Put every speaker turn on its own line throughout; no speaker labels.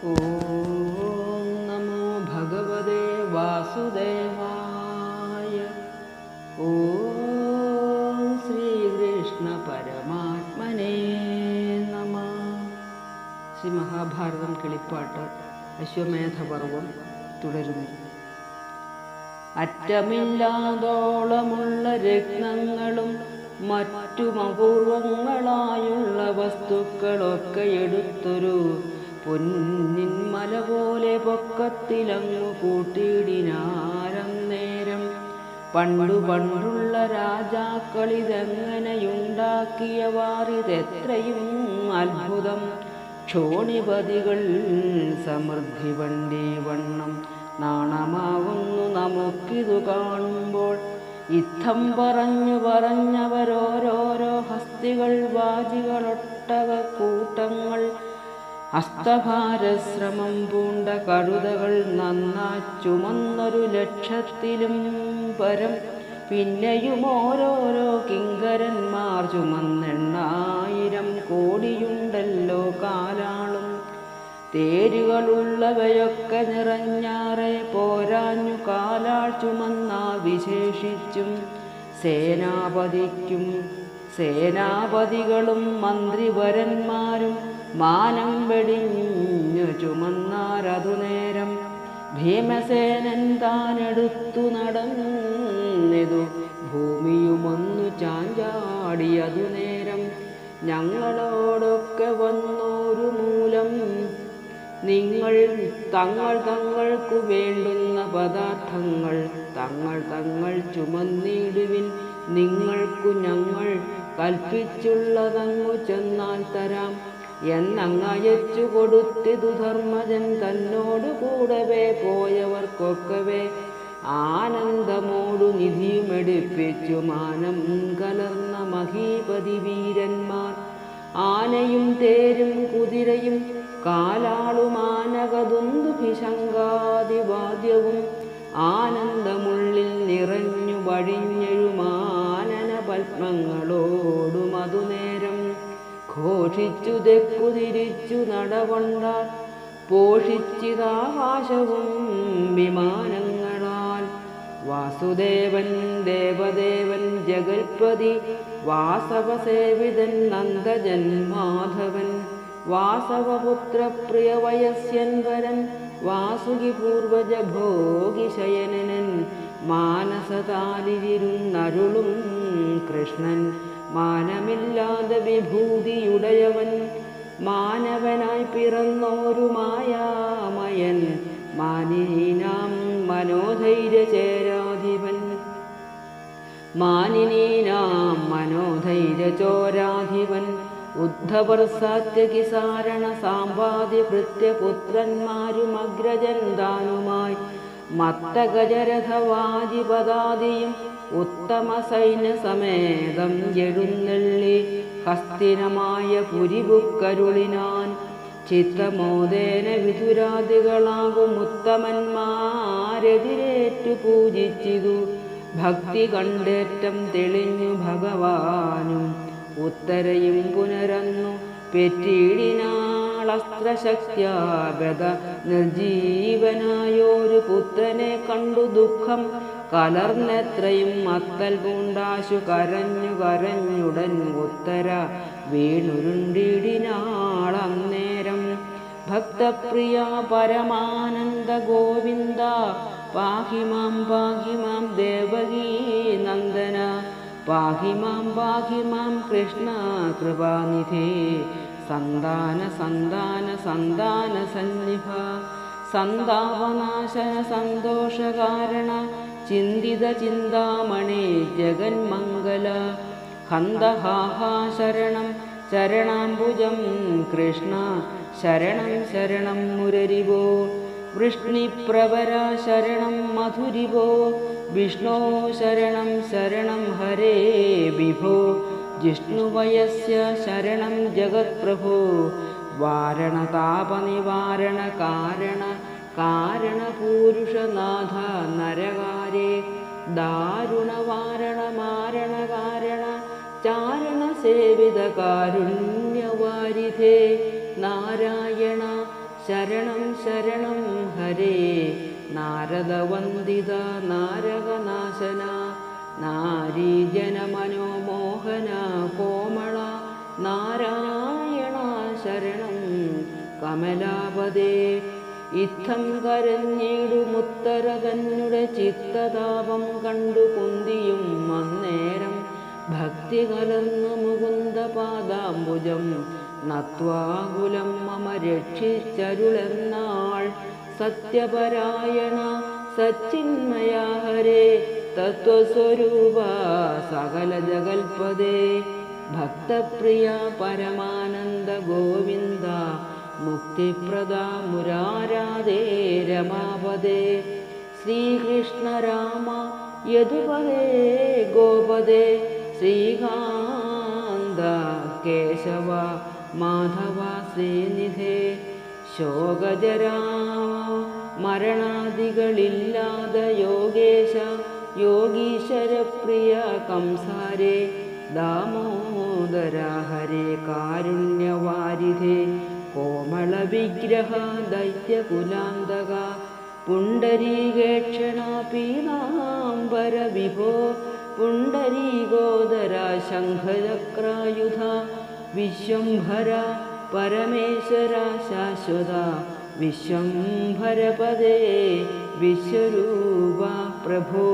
ഓം നമോ ഭഗവതേ വാസുദേവായ. ഓം ശ്രീകൃഷ്ണ പരമാത്മനേ നമഃ. ശ്രീ മഹാഭാരതം കിളിപ്പാട്ട് അശ്വമേധപർവം തുടരുന്നു. അറ്റമില്ലാതോളമുള്ള രത്നങ്ങളും മറ്റും അപൂർവങ്ങളായുള്ള വസ്തുക്കളൊക്കെ എടുത്തൊരു പൊന്നിൻ മല പോലെ പൊക്കത്തിലങ്ങു കൂട്ടിയിടിനാരന്നേരം. പണ്ടുള്ള രാജാക്കളിതെങ്ങനെയുണ്ടാക്കിയവാറിതെത്രയും അത്ഭുതം. ക്ഷോണിപതികൾ സമൃദ്ധി വണ്ടി വണ്ണം നാണമാവുന്നു നമുക്കിതു കാണുമ്പോൾ. യുദ്ധം പറഞ്ഞവരോരോരോ ഹസ്തികൾ വാജികളൊട്ടക കൂട്ടങ്ങൾ ഹസ്തഭാരശ്രമം പൂണ്ട കഴുതകൾ നന്നാ ചുമന്നൊരു ലക്ഷത്തിലും പരം. പിന്നെയും ഓരോരോ കിങ്കരന്മാർ ചുമന്നെണ്ണായിരം കോടിയുണ്ടല്ലോ കാലാളും. തേരുകളുള്ളവയൊക്കെ നിറഞ്ഞാറെ പോരാഞ്ഞു കാലാൾ ചുമന്നാ വിശേഷിച്ചും. സേനാപതികളും മന്ത്രിവരന്മാരും മാനം വെടിഞ്ഞു ചുമന്നാരതു നേരം. ഭീമസേനൻ താനെടുത്തു നടന്നിതു ഭൂമിയുമൊന്നു ചാഞ്ചാടിയതു നേരം. ഞങ്ങളോടൊക്കെ വന്നോരു മൂലം നിങ്ങൾ തങ്ങൾക്കു വേണ്ടുന്ന പദാർത്ഥങ്ങൾ തങ്ങൾ ചുമന്നിടുവിൻ. നിങ്ങൾക്കു ഞങ്ങൾ കൽപ്പിച്ചുള്ളതങ്ങു ചെന്നാൽ തരാം എന്നങ്ങയച്ചു കൊടുത്തിതു ധർമ്മജൻ തന്നോടു കൂടവേ പോയവർക്കൊക്കവേ. ആനന്ദമോടു നിധിയുമെടുപ്പിച്ചു മാനം കലർന്ന മഹീപതി വീരന്മാർ. ആനയും തേരും കുതിരയും കാലാളുമാനകദുന്ദുഭിശങ്കാദിവാദ്യവും ആനന്ദമുള്ളിൽ നിറഞ്ഞു വഴിഞ്ഞെഴുമാനന പത്മങ്ങളോടുമതു നേരം. ഘോഷിച്ചു തെക്കു തിരിച്ചു നടകൊണ്ടാൽ പോഷിച്ചിതാകാശവും വിമാനങ്ങളാൽ. വാസുദേവൻ ദേവദേവൻ ജഗൽപതി വാസവസേവിതൻ നന്ദജൻ മാധവൻ. വാസവപുത്രപ്രിയ വയസ്യൻവരൻ വാസുകി പൂർവജ ഭോഗിശയനൻ. മാനസതാലിരുന്നരുളും കൃഷ്ണൻ മാനമില്ലാതെ വിഭൂതിയുടയവൻ. മാനവനായി പിറന്നോരു മായാമയൻ മാനിനീനാം മനോധൈര്യചോരാധിപൻ. ഉദ്ധവർസാത്യകിസാരണ സാമ്പാദ്യ ഭൃത്യപുത്രന്മാരുമഗ്രജൻ താനുമായി മത്തഗജരഥവാജിപദാദിയും ഉത്തമ സൈന്യസമേതം എഴുന്നള്ളി ഹസ്തിനമായ പുരിബുക്കരുളിനാൻ. ചിത്രമോദേന വിതുരാദികളാകും ഉത്തമന്മാരെതിരേറ്റു പൂജിച്ചിതു. ഭക്തി കണ്ടേറ്റം തെളിഞ്ഞു ഭഗവാനും ഉത്തരയും പുനരന്നു പെറ്റിടിനാളസ്ത്രശക്ത്യാബദ നിർജീവനായോരു പുത്രനെ കണ്ടു ദുഃഖം കലർന്നെത്രയും അത്തൽ പൂണ്ടാശു കരഞ്ഞുടൻ ഉത്തര വീണുരുണ്ടിടിനാളന്നേരം. ഭക്തപ്രിയ പരമാനന്ദ ഗോവിന്ദ പാഹിമാം ദേവകീ നന്ദന. പാഹിമാം കൃഷ്ണ കൃപാനിധേ സന്താന സന്നിഭ. സന്താപനാശന സന്തോഷകാരണ ചിന്തിത ചിന്താമണി ജഗന്മംഗല. ഹന്തഹാഹാ ശരണാംബുജം കൃഷ്ണ ശരണം മുരരിവോ. വൃഷ്ണിപ്രവര ശരണം മധുരിവോ. വിഷ്ണോ ശരണം ഹരേ വിഭോ. ജിഷ്ണുവയസ്യ ശരണം ജഗത്പ്രഭോ. വാരണതാപനിവാരണ കാരണപൂരുഷനാഥ നരകാരേ. ദാരുണവാരണ മാരണകാരണ ചാരണസേവിത കാരുണ്യവാരിധേ. നാരായണ ശരണം ശരണം ഹരേ. നാരദവന്ദിത നാരകനാശന നാരീജനമനോമോഹന കോമള നാരായണ ശരണം കമലാപദേ. ഇത്തം കരഞ്ഞിടുമുത്തര തന്നെ ചിത്തതാപം കണ്ടു കുന്തിയും അന്നേരം ഭക്തി കലർന്നു മുകുന്ദ പാദാംബുജം നത്വാകുലം മമ രക്ഷിച്ചരുളെന്നാൾ. സത്യപരായണ സച്ചിന്മയ ഹരേ തത്വസ്വരൂപ സകല ജഗൽപദേ. ഭക്തപ്രിയ പരമാനന്ദ ഗോവിന്ദ മുക്തിപ്രദ മുരാരാധേ രമാപദേ. ശ്രീകൃഷ്ണ രാമ യദുപദേ ഗോപദേ. ശ്രീകാന്ത കേശവ മാധവ ശ്രീനിധേ. ശോകജരാ മരണാദികളില്ലാത യോഗേശ യോഗീശ്വരപ്രിയ കംസാരേ. ദാമോദര ഹരേ കാരുണ്യവാരിധേ. കോമള വിഗ്രഹ ദൈത്യകുലാന്തക പുണ്ടരീകേക്ഷണ പീതാംബര വിഭോ. പുണ്ടരീകോദര ശംഖചക്രായുധ വിശ്വംഭര പരമേശ്വര ശാശ്വത. വിശ്വംഭരപദേ വിശ്വരൂപ പ്രഭോ.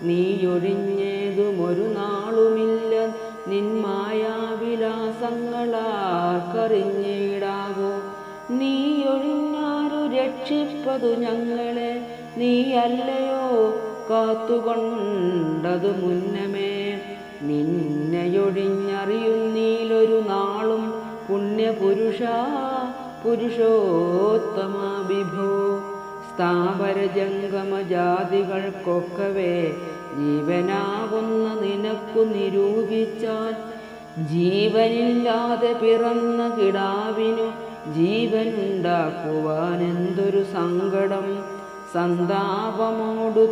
നീയൊഴിഞ്ഞേതുമൊരു നാളുമില്ല നിന്മായാവിലാസങ്ങളാർക്കറിഞ്ഞിടാവോ. നീയൊഴിഞ്ഞാരു രക്ഷിപ്പതു ഞങ്ങളെ നീയല്ലയോ കാത്തുകൊണ്ടതു മുന്നമേ. നിന്നെയൊഴിഞ്ഞറിയുന്നീലൊരു നാളും പുണ്യപുരുഷ പുരുഷോത്തമ വിഭോ. സ്ഥാവരജംഗമജാതികൾക്കൊക്കവേ ജീവനാകുന്ന നിനക്കു നിരൂപിച്ചാൽ ജീവനില്ലാതെ പിറന്ന കിടാവിനു ജീവനുണ്ടാക്കുവാനെന്തൊരു സങ്കടം. സന്താപമോടു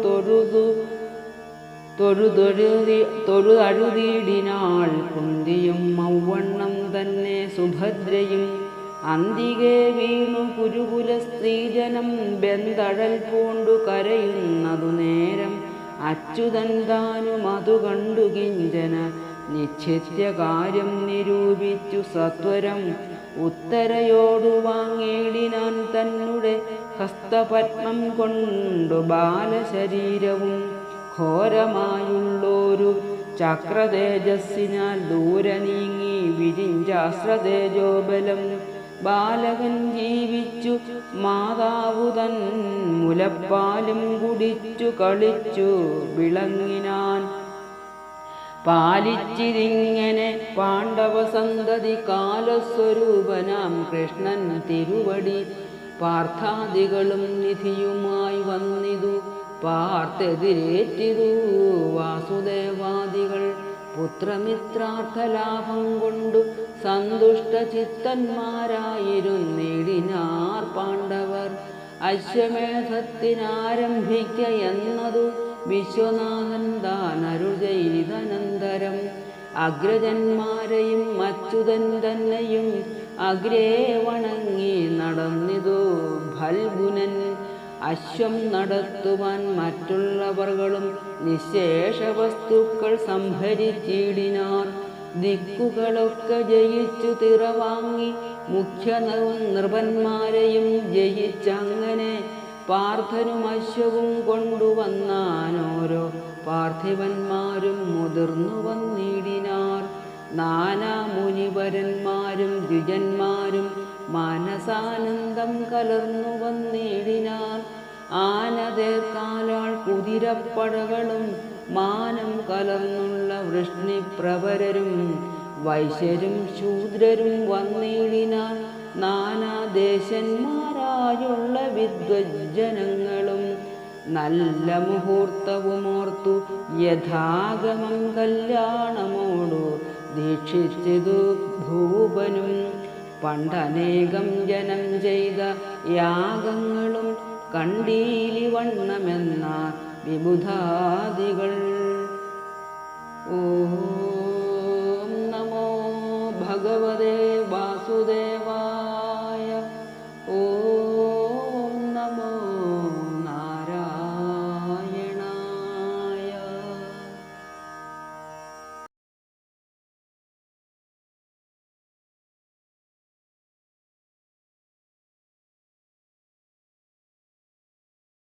തൊഴുതഴുതിയിടിനാൾ കുന്തിയും മൗവണ്ണം തന്നെ സുഭദ്രയും. അന്തികെ വീണു കുരുകുല സ്ത്രീജനം ബന്ധഴൽ പൂണ്ടു കരയുന്നതു നേരം. അച്യുതൻ താനും അതു കണ്ടു കിഞ്ചന നിശ്ചിത്യകാര്യം നിരൂപിച്ചു സത്വരം. ഉത്തരയോടു വാങ്ങിയിടിനാൻ തന്നെ ഹസ്തപത്മം കൊണ്ടു ബാലശരീരവും. ഘോരമായുള്ളൊരു ചക്രതേജസ്സിനാൽ ദൂരെ നീങ്ങി വിരിഞ്ചാസ്ത്രതേജോബലം. ബാലകൻ ജീവിച്ചു മാതാവു തൻ മുലപ്പാലും കുടിച്ചു കളിച്ചു വിളങ്ങിനാൻ. പാലിച്ചിരിങ്ങനെ പാണ്ഡവസന്തതി കാലസ്വരൂപനാം കൃഷ്ണൻ തിരുവടി. പാർത്ഥാദികളും നിധിയുമായി വന്നിതു പാർത്തെതിരേറ്റിതു വാസുദേവാദികൾ. പുത്രമിത്രാർത്ഥലാഭം കൊണ്ടു സന്തുഷ്ടചിത്തന്മാരായിരുന്നിടിനാർ പാണ്ഡവർ. അശ്വമേധത്തിനാരംഭിക്ക എന്നതു വിശ്വനാഥൻ താനരുൾ ചെയ്തനന്തരം. അഗ്രജന്മാരെയും അച്യുതൻ തന്നെയും അഗ്രേ വണങ്ങി നടന്നിതു ഫൽഗുനൻ. അശ്വം നടത്തുവാൻ മറ്റുള്ളവർകളും നിശേഷ വസ്തുക്കൾ സംഭരിച്ചിടിനാർ. ദിക്കുകളൊക്കെ ജയിച്ചു തിറവാങ്ങി മുഖ്യ നൃപന്മാരെയും ജയിച്ചങ്ങനെ പാർത്ഥനും അശ്വവും കൊണ്ടുവന്നാനോരോ പാർത്ഥിവന്മാരും മുതിർന്നു വന്നിടിനാർ. നാനാ മുനിവരന്മാരും ദ്വിജന്മാരും മാനസാനന്ദം കലർന്നു വന്നിടിനാർ. ആനതേർക്കാലാൾ കുതിരപ്പടകളും മാനം കലർന്നുള്ള വൃഷ്ണിപ്രവരരും വൈശ്യരും ശൂദ്രരും വന്നിടിനാർ. നാനാദേശന്മാരായുള്ള വിദ്വജ്ജനങ്ങളും നല്ല മുഹൂർത്തവുമോർത്തു യഥാഗമം കല്യാണമോടു ദീക്ഷിച്ചിതു ഭൂപനും. പണ്ടനേകം ജനം ചെയ്ത യാഗങ്ങളും കണ്ടീലി വണ്ണമെന്ന വിബുധാദികൾ. ഓം നമോ ഭഗവതേ